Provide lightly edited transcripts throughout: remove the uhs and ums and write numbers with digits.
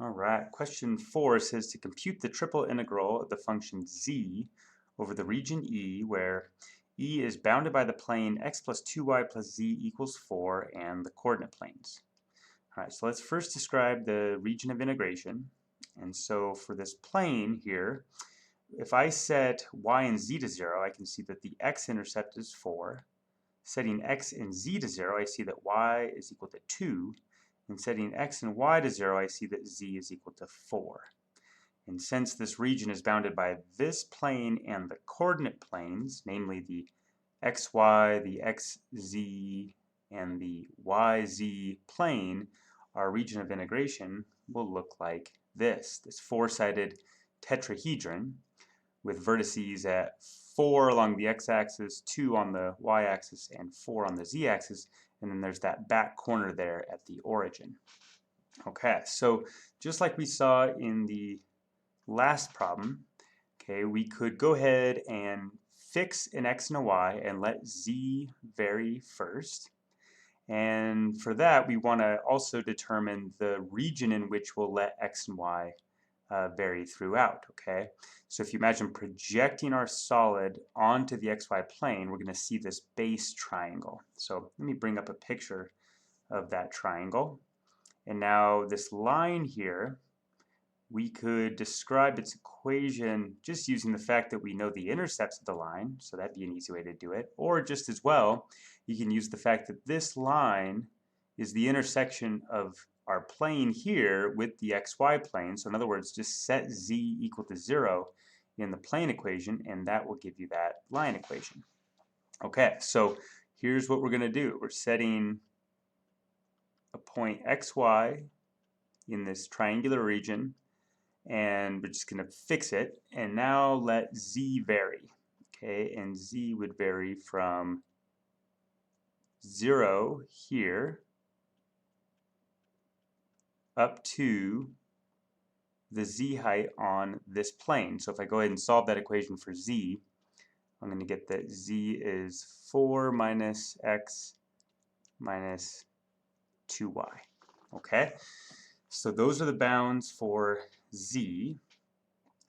All right, question 4 says to compute the triple integral of the function z over the region E where E is bounded by the plane x plus 2y plus z equals 4 and the coordinate planes. All right, so let's first describe the region of integration. And so for this plane here, if I set y and z to 0, I can see that the x-intercept is 4. Setting x and z to 0, I see that y is equal to 2. And setting x and y to 0, I see that z is equal to 4. And since this region is bounded by this plane and the coordinate planes, namely the xy, the xz, and the yz plane, our region of integration will look like this four-sided tetrahedron with vertices at 4 along the x-axis, 2 on the y-axis, and 4 on the z-axis, and then there's that back corner there at the origin. Okay, so just like we saw in the last problem, okay, we could go ahead and fix an x and a y and let z vary first. And for that, we want to also determine the region in which we'll let x and y vary throughout, okay? So if you imagine projecting our solid onto the xy plane, we're going to see this base triangle. So let me bring up a picture of that triangle. And now this line here, we could describe its equation just using the fact that we know the intercepts of the line, so that'd be an easy way to do it. Or just as well, you can use the fact that this line is the intersection of our plane here with the xy plane. So in other words, just set z equal to 0 in the plane equation, and that will give you that line equation. Okay, so here's what we're going to do. We're setting a point xy in this triangular region, and we're just going to fix it. And now let z vary. Okay, and z would vary from 0 here up to the z height on this plane. So if I go ahead and solve that equation for z, I'm going to get that z is 4 minus x minus 2y. Okay, so those are the bounds for z.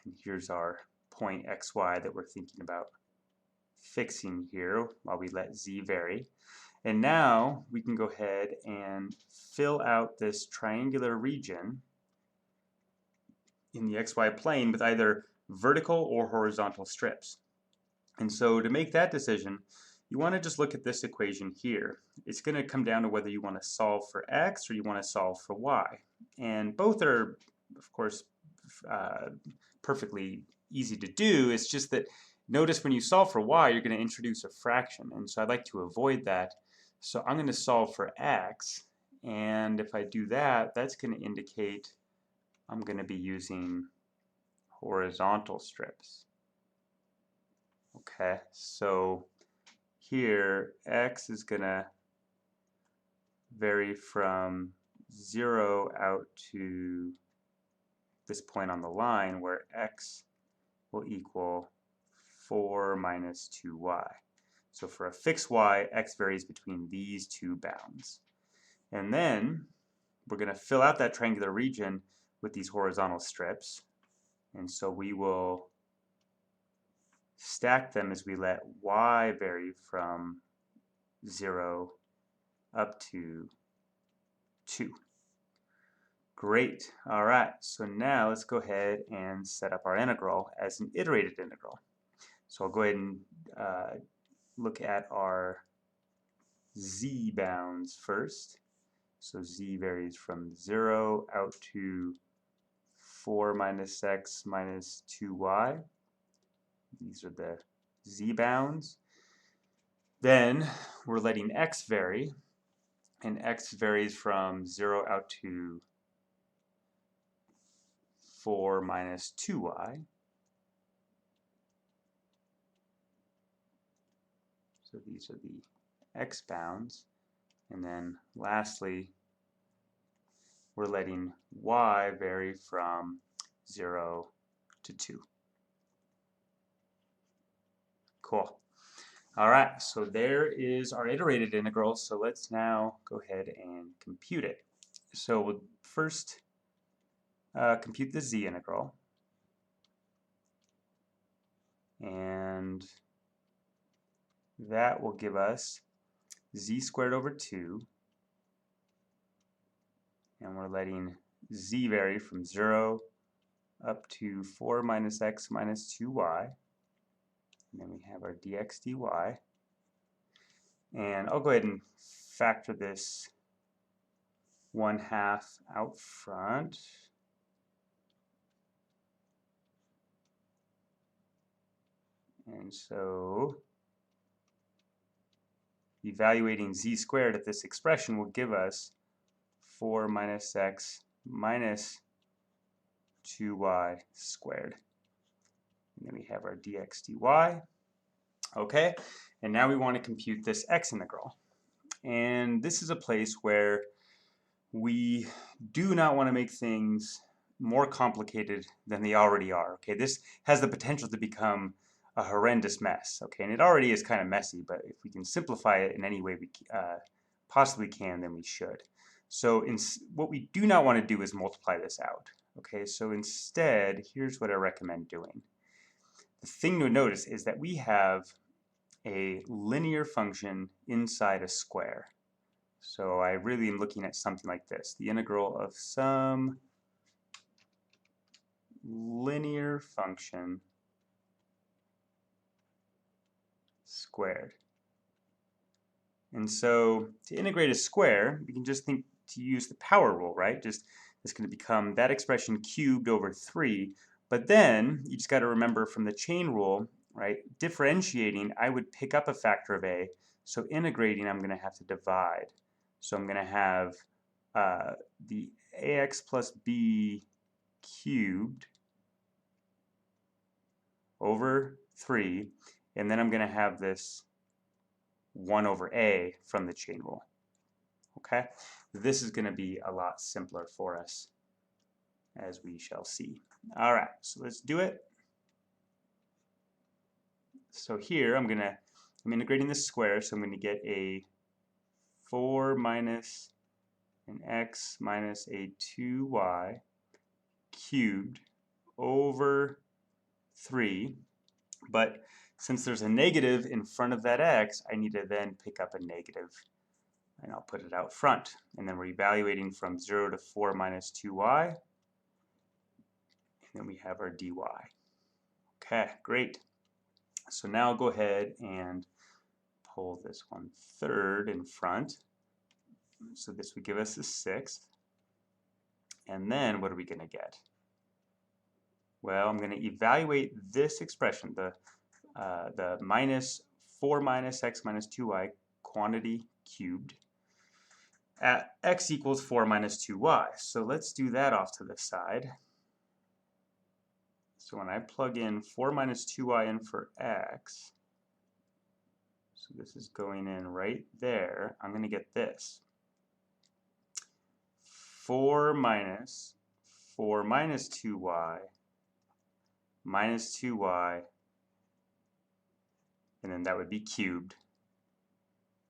And here's our point xy that we're thinking about fixing here while we let z vary. And now we can go ahead and fill out this triangular region in the xy plane with either vertical or horizontal strips. And so to make that decision, you want to just look at this equation here. It's going to come down to whether you want to solve for x or you want to solve for y. And both are, of course, perfectly easy to do. It's just that notice when you solve for y, you're going to introduce a fraction. And so I'd like to avoid that. So I'm going to solve for x. And if I do that, that's going to indicate I'm going to be using horizontal strips. Okay, so here x is going to vary from 0 out to this point on the line where x will equal 4 minus 2y. So for a fixed y, x varies between these two bounds. And then we're going to fill out that triangular region with these horizontal strips. And so we will stack them as we let y vary from 0 up to 2. Great. All right, so now let's go ahead and set up our integral as an iterated integral. So I'll go ahead and look at our z bounds first. So z varies from 0 out to 4 minus x minus 2y. These are the z bounds. Then we're letting x vary, and x varies from 0 out to 4 minus 2y. So these are the x bounds. And then lastly, we're letting y vary from 0 to 2. Cool. All right, so there is our iterated integral. So let's now go ahead and compute it. So we'll first compute the z integral. And that will give us z squared over 2. And we're letting z vary from 0 up to 4 minus x minus 2y. And then we have our dx dy. And I'll go ahead and factor this 1/2 out front. And so evaluating z squared at this expression will give us 4 minus x minus 2y squared. And then we have our dx dy. Okay, and now we want to compute this x integral. And this is a place where we do not want to make things more complicated than they already are. Okay, this has the potential to become a horrendous mess. Okay, and it already is kind of messy, but if we can simplify it in any way we possibly can, then we should. So what we do not want to do is multiply this out. Okay, so instead, here's what I recommend doing. The thing to notice is that we have a linear function inside a square. So I really am looking at something like this, the integral of some linear function squared. And so to integrate a square, we can just think to use the power rule, right? Just it's going to become that expression cubed over 3. But then you just got to remember from the chain rule, right? Differentiating, I would pick up a factor of a. So integrating, I'm going to have to divide. So I'm going to have the ax plus b cubed over 3. And then I'm going to have this 1 over a from the chain rule. Okay, this is going to be a lot simpler for us, as we shall see. All right, so let's do it. So here I'm integrating this square, so I'm going to get a 4 minus an x minus a 2y cubed over 3. But since there's a negative in front of that x, I need to then pick up a negative. And I'll put it out front. And then we're evaluating from 0 to 4 minus 2y. And then we have our dy. Okay, great. So now I'll go ahead and pull this 1/3 in front. So this would give us a 1/6. And then what are we going to get? Well, I'm going to evaluate this expression, the minus 4 minus x minus 2y quantity cubed at x equals 4 minus 2y. So let's do that off to the side. So when I plug in 4 minus 2y in for x, so this is going in right there, I'm going to get this. 4 minus 2y minus 2y, and then that would be cubed.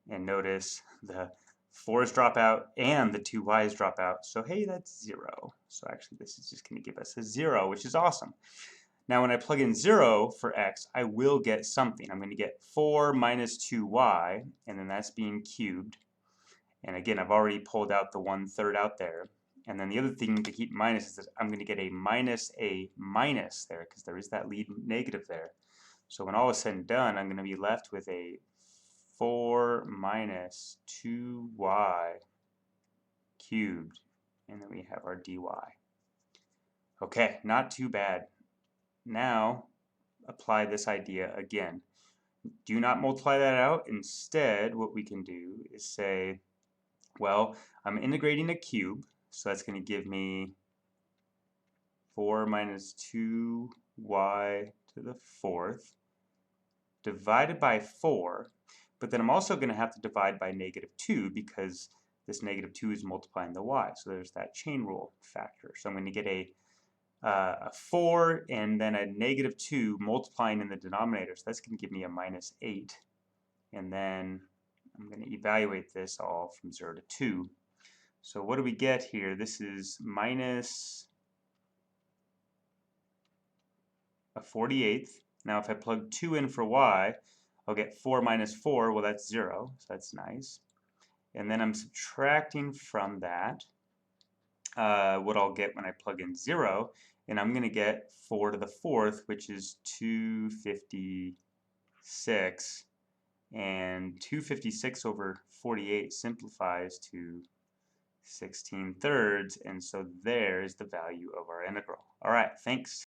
And notice the 4's drop out and the 2y's drop out. So hey, that's 0. So actually this is just going to give us a 0, which is awesome. Now when I plug in 0 for x, I will get something. I'm going to get 4 minus 2y, and then that's being cubed. And again, I've already pulled out the 1/3 out there. And then the other thing to keep in mind is that I'm going to get a minus there, because there is that lead negative there. So when all is said and done, I'm going to be left with a 4 minus 2y cubed, and then we have our dy. Okay, not too bad. Now apply this idea again. Do not multiply that out. Instead, what we can do is say, well, I'm integrating a cube, so that's going to give me 4 minus 2y to the 4th divided by 4. But then I'm also going to have to divide by -2 because this -2 is multiplying the y. So there's that chain rule factor. So I'm going to get a 4 and then a -2 multiplying in the denominator. So that's going to give me a -8. And then I'm going to evaluate this all from 0 to 2. So what do we get here? This is minus a 48th. Now if I plug 2 in for y, I'll get 4 minus 4, well that's 0, so that's nice. And then I'm subtracting from that what I'll get when I plug in 0, and I'm going to get 4 to the 4th, which is 256, and 256 over 48 simplifies to 16 thirds, and so there's the value of our integral. All right, thanks.